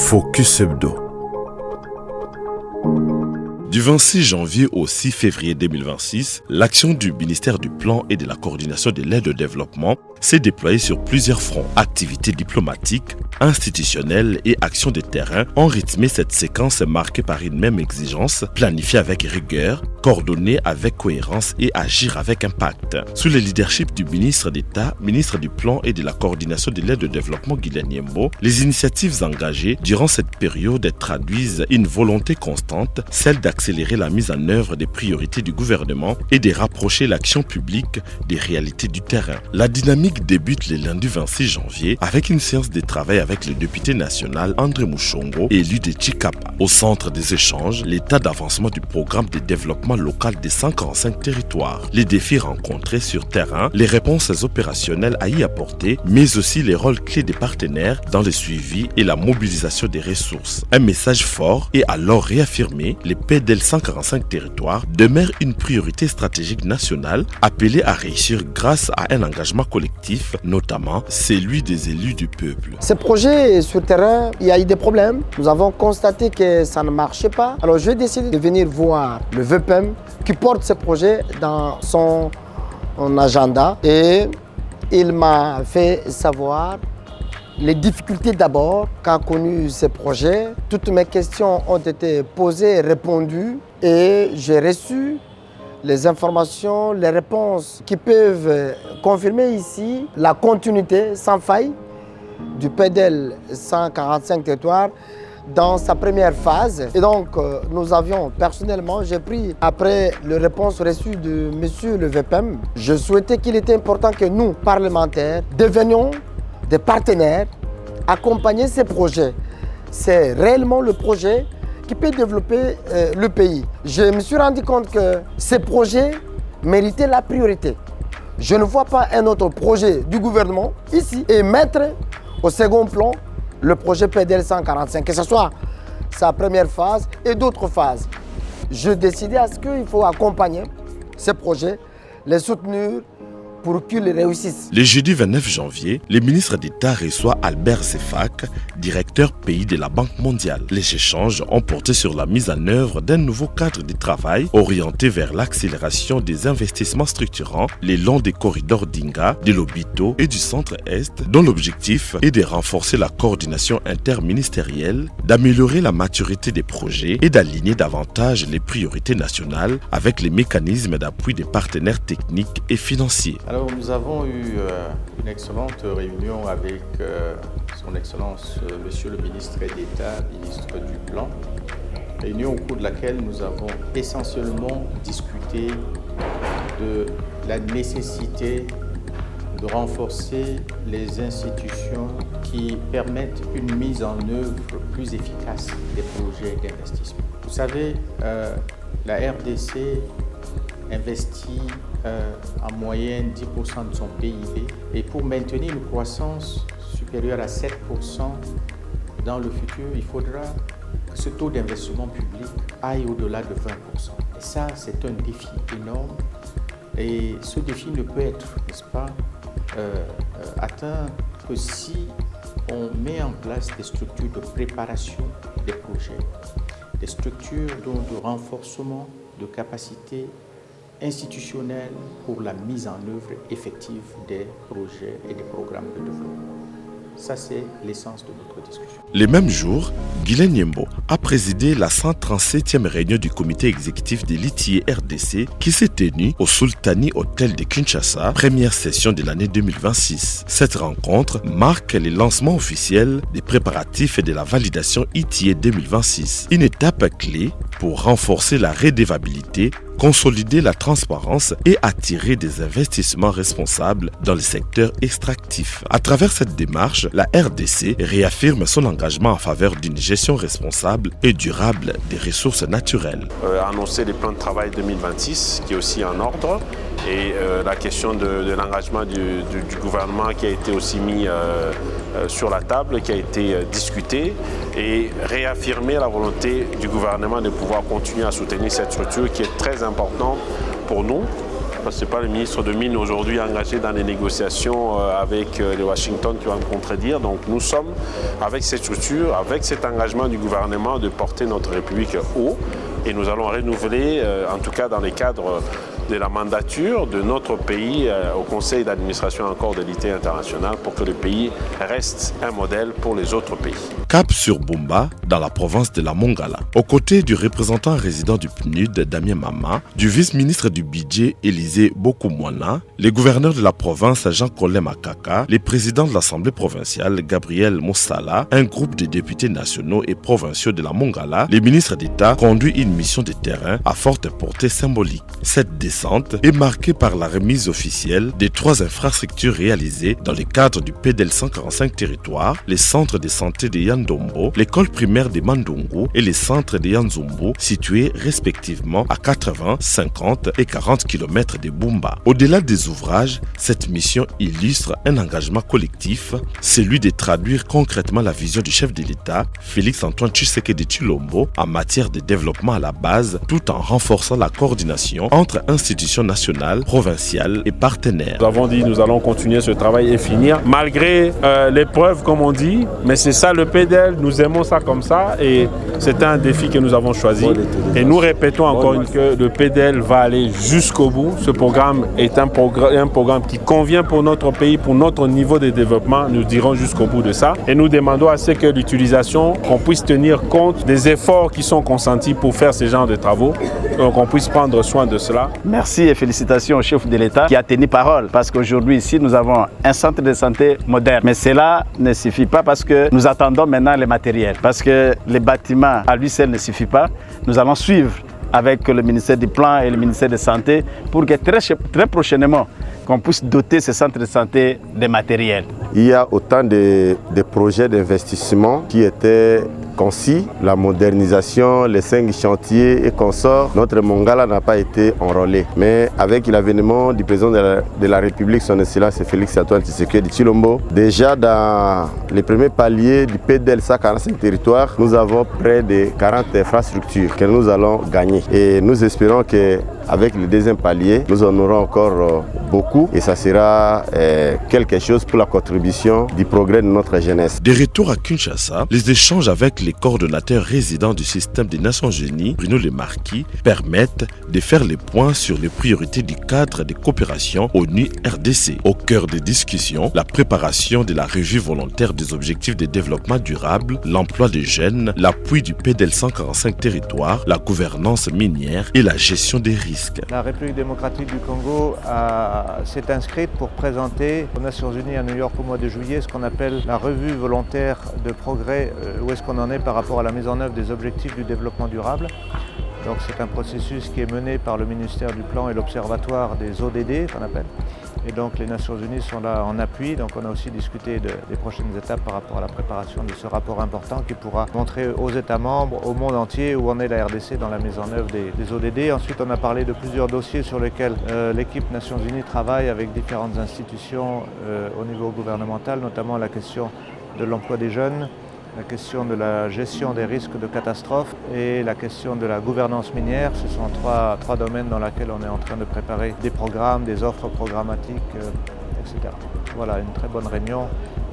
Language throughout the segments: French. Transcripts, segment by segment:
Focus Hebdo. Du 26 janvier au 6 février 2026, l'action du ministère du Plan et de la Coordination de l'aide au développement s'est déployée sur plusieurs fronts. Activités diplomatiques, institutionnelles et actions de terrain ont rythmé cette séquence marquée par une même exigence, planifier avec rigueur, coordonner avec cohérence et agir avec impact. Sous le leadership du ministre d'État, ministre du Plan et de la Coordination de l'aide au développement Guylaine Yembo, les initiatives engagées durant cette période traduisent une volonté constante, celle d'accélérer la mise en œuvre des priorités du gouvernement et de rapprocher l'action publique des réalités du terrain. La dynamique débute le lundi 26 janvier avec une séance de travail avec le député national André Mouchongo, élu de Chikapa. Au centre des échanges, l'état d'avancement du programme de développement local des 145 territoires, les défis rencontrés sur terrain, les réponses opérationnelles à y apporter, mais aussi les rôles clés des partenaires dans le suivi et la mobilisation des ressources. Un message fort est alors réaffirmé, les PDL 145 territoires demeurent une priorité stratégique nationale appelée à réussir grâce à un engagement collectif, notamment celui des élus du peuple. Ce projet sur terrain, il y a eu des problèmes. Nous avons constaté que ça ne marchait pas. Alors j'ai décidé de venir voir le VPM qui porte ce projet dans son agenda et il m'a fait savoir les difficultés d'abord qu'a connu ce projet. Toutes mes questions ont été posées et répondues et j'ai reçu les informations, les réponses qui peuvent confirmer ici la continuité sans faille du PDL 145 territoires dans sa première phase. Et donc, nous avions personnellement, j'ai pris après les réponses reçues de monsieur le VPM, je souhaitais qu'il était important que nous, parlementaires, devenions des partenaires, accompagner ces projets. C'est réellement le projet qui peut développer le pays. Je me suis rendu compte que ces projets méritaient la priorité. Je ne vois pas un autre projet du gouvernement ici et mettre au second plan le projet PDL 145, que ce soit sa première phase et d'autres phases. Je décidais à ce qu'il faut accompagner ces projets, les soutenir, pour qu'ils réussissent. Le jeudi 29 janvier, le ministre d'État reçoit Albert Sefak, directeur pays de la Banque mondiale. Les échanges ont porté sur la mise en œuvre d'un nouveau cadre de travail orienté vers l'accélération des investissements structurants le long des corridors d'Inga, de l'Obito et du Centre-Est, dont l'objectif est de renforcer la coordination interministérielle, d'améliorer la maturité des projets et d'aligner davantage les priorités nationales avec les mécanismes d'appui des partenaires techniques et financiers. Alors, nous avons eu une excellente réunion avec son Excellence, Monsieur le ministre d'État, ministre du Plan. Réunion au cours de laquelle nous avons essentiellement discuté de la nécessité de renforcer les institutions qui permettent une mise en œuvre plus efficace des projets d'investissement. Vous savez, la RDC investit en moyenne 10% de son PIB et pour maintenir une croissance supérieure à 7% dans le futur, il faudra que ce taux d'investissement public aille au-delà de 20%. Et ça, c'est un défi énorme et ce défi ne peut être, n'est-ce pas, atteint que si on met en place des structures de préparation des projets, des structures de renforcement de capacités institutionnelle pour la mise en œuvre effective des projets et des programmes de développement. Ça, c'est l'essence de notre discussion. Le même jour, Guylaine Yembo a présidé la 137e réunion du comité exécutif de l'ITIE RDC qui s'est tenue au Sultani Hotel de Kinshasa, première session de l'année 2026. Cette rencontre marque le lancement officiel des préparatifs et de la validation ITIE 2026, une étape clé pour renforcer la redevabilité, consolider la transparence et attirer des investissements responsables dans le secteur extractif. À travers cette démarche, la RDC réaffirme son engagement en faveur d'une gestion responsable et durable des ressources naturelles. Annoncer les plans de travail 2026 qui est aussi en ordre et la question de l'engagement du gouvernement qui a été aussi mis sur la table, qui a été discuté et réaffirmer la volonté du gouvernement de pouvoir continuer à soutenir cette structure qui est très importante pour nous parce que ce n'est pas le ministre de Mines aujourd'hui engagé dans les négociations avec les Washington qui va me contredire. Donc nous sommes avec cette structure, avec cet engagement du gouvernement de porter notre République haut et nous allons renouveler, en tout cas dans les cadres de la mandature de notre pays au Conseil d'administration encore de l'IT international pour que le pays reste un modèle pour les autres pays. Cap sur Bumba, dans la province de la Mongala. Aux côtés du représentant résident du PNUD, Damien Mama, du vice-ministre du budget, Élisée Bokoumwana, les gouverneurs de la province, Jean-Colin Makaka, les présidents de l'Assemblée provinciale, Gabriel Moussala, un groupe de députés nationaux et provinciaux de la Mongala, les ministres d'État conduit une mission de terrain à forte portée symbolique. Cette descente est marquée par la remise officielle des 3 infrastructures réalisées dans le cadre du PDL 145 territoires, les centres de santé de Yandombo, l'école primaire de Mandungu et les centres de Yanzumbu, situés respectivement à 80, 50 et 40 km de Bumba. Au-delà des ouvrages, cette mission illustre un engagement collectif, celui de traduire concrètement la vision du chef de l'État, Félix-Antoine Tshisekedi Tshilombo, en matière de développement à la base, tout en renforçant la coordination entre institutions nationales, provinciales et partenaires. Nous avons dit nous allons continuer ce travail et finir, malgré l'épreuve comme on dit, mais c'est ça le PDL, nous aimons ça comme ça et c'est un défi que nous avons choisi. Et nous répétons encore une fois que le PDL va aller jusqu'au bout. Ce programme est un programme qui convient pour notre pays, pour notre niveau de développement. Nous irons jusqu'au bout de ça. Et nous demandons à ce que l'utilisation, qu'on puisse tenir compte des efforts qui sont consentis pour faire ce genre de travaux, qu'on puisse prendre soin de cela. Merci et félicitations au chef de l'État qui a tenu parole. Parce qu'aujourd'hui ici, nous avons un centre de santé moderne. Mais cela ne suffit pas parce que nous attendons maintenant les matériels. Parce que les bâtiments à lui seul ne suffit pas. Nous allons suivre avec le ministère du Plan et le ministère de la Santé pour que très prochainement, qu'on puisse doter ces centres de santé de matériel. Il y a autant de projets d'investissement qui étaient concis, la modernisation, les 5 chantiers et consorts. Notre Mongala n'a pas été enrôlé. Mais avec l'avènement du président de la République, son Excellence Félix-Antoine Tshisekedi Tshilombo, déjà dans les premiers paliers du PDL 145 territoires, nous avons près de 40 infrastructures que nous allons gagner. Et nous espérons qu'avec le deuxième palier, nous en aurons encore beaucoup et ça sera quelque chose pour la contribution du progrès de notre jeunesse. De retour à Kinshasa, les échanges avec les coordonnateurs résidents du système des Nations Unies, Bruno Le Marquis, permettent de faire les points sur les priorités du cadre de coopération ONU-RDC. Au cœur des discussions, la préparation de la revue volontaire des objectifs de développement durable, l'emploi des jeunes, l'appui du PDL 145 territoires, la gouvernance minière et la gestion des risques. La République démocratique du Congo s'est inscrite pour présenter aux Nations Unies à New York au mois de juillet ce qu'on appelle la revue volontaire de progrès, où est-ce qu'on en est par rapport à la mise en œuvre des objectifs du développement durable. Donc c'est un processus qui est mené par le ministère du Plan et l'Observatoire des ODD qu'on appelle. Et donc les Nations Unies sont là en appui. Donc on a aussi discuté des prochaines étapes par rapport à la préparation de ce rapport important qui pourra montrer aux États membres, au monde entier où en est la RDC dans la mise en œuvre des ODD. Ensuite on a parlé de plusieurs dossiers sur lesquels l'équipe Nations Unies travaille avec différentes institutions au niveau gouvernemental, notamment la question de l'emploi des jeunes, la question de la gestion des risques de catastrophes et la question de la gouvernance minière. Ce sont trois domaines dans lesquels on est en train de préparer des programmes, des offres programmatiques, etc. Voilà, une très bonne réunion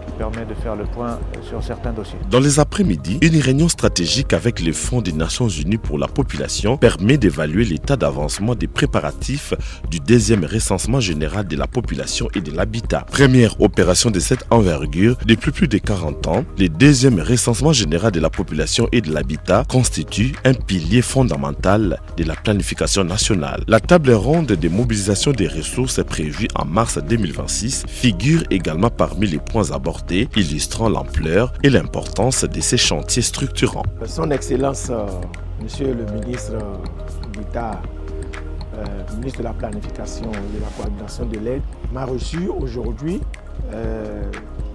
qui permet de faire le point sur certains dossiers. Dans les après-midi, une réunion stratégique avec les fonds des Nations Unies pour la population permet d'évaluer l'état d'avancement des préparatifs du deuxième recensement général de la population et de l'habitat. Première opération de cette envergure depuis plus de 40 ans, le deuxième recensement général de la population et de l'habitat constitue un pilier fondamental de la planification nationale. La table ronde de mobilisation des ressources prévue en mars 2026 figure également parmi les points abordés, illustrant l'ampleur et l'importance de ces chantiers structurants. Son Excellence, Monsieur le ministre d'État, ministre de la Planification et de la Coordination de l'aide, m'a reçu aujourd'hui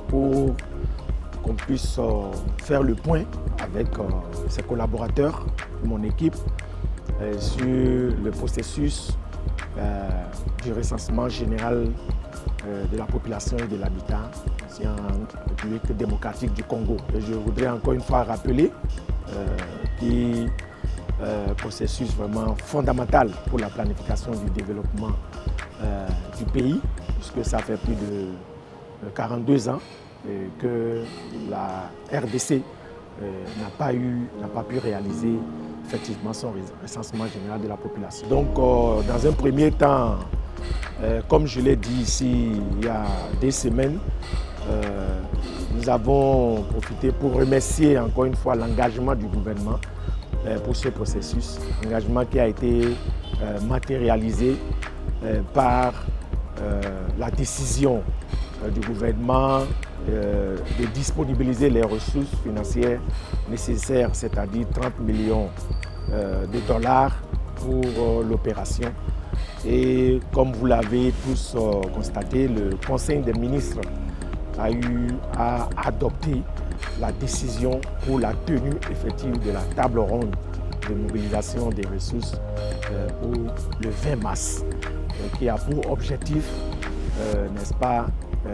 pour qu'on puisse faire le point avec ses collaborateurs, mon équipe, sur le processus du recensement général de la population et de l'habitat en République démocratique du Congo. Et je voudrais encore une fois rappeler qu'il processus vraiment fondamental pour la planification du développement du pays, puisque ça fait plus de 42 ans que la RDC n'a pas pu réaliser effectivement son recensement général de la population. Donc dans un premier temps, comme je l'ai dit ici il y a des semaines, nous avons profité pour remercier encore une fois l'engagement du gouvernement pour ce processus, engagement qui a été matérialisé par la décision du gouvernement de disponibiliser les ressources financières nécessaires, c'est-à-dire 30 millions de dollars pour l'opération. Et comme vous l'avez tous constaté, le Conseil des ministres a adopté la décision pour la tenue effective de la table ronde de mobilisation des ressources pour le 20 mars, qui a pour objectif, n'est-ce pas,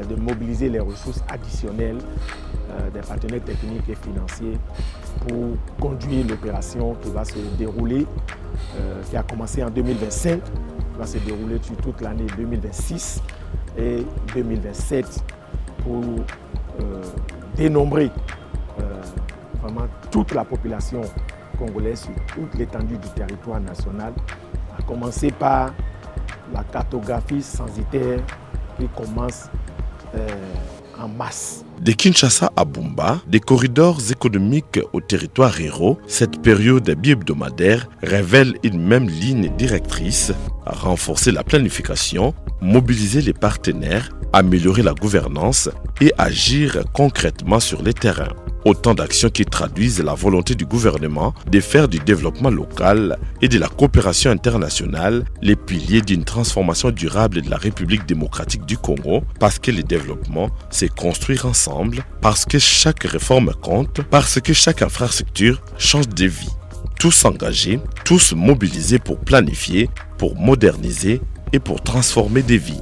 de mobiliser les ressources additionnelles des partenaires techniques et financiers pour conduire l'opération qui va se dérouler, qui a commencé en 2025, qui va se dérouler sur toute l'année 2026 et 2027 pour dénombrer vraiment toute la population congolaise sur toute l'étendue du territoire national, à commencer par la cartographie censitaire qui commence en masse. De Kinshasa à Bumba, des corridors économiques au territoire ruraux, cette période bi-hebdomadaire révèle une même ligne directrice: renforcer la planification, mobiliser les partenaires, améliorer la gouvernance et agir concrètement sur les terrains. Autant d'actions qui traduisent la volonté du gouvernement de faire du développement local et de la coopération internationale les piliers d'une transformation durable de la République démocratique du Congo, parce que le développement, c'est construire ensemble, parce que chaque réforme compte, parce que chaque infrastructure change de vie. Tous engagés, tous mobilisés pour planifier, pour moderniser et pour transformer des vies.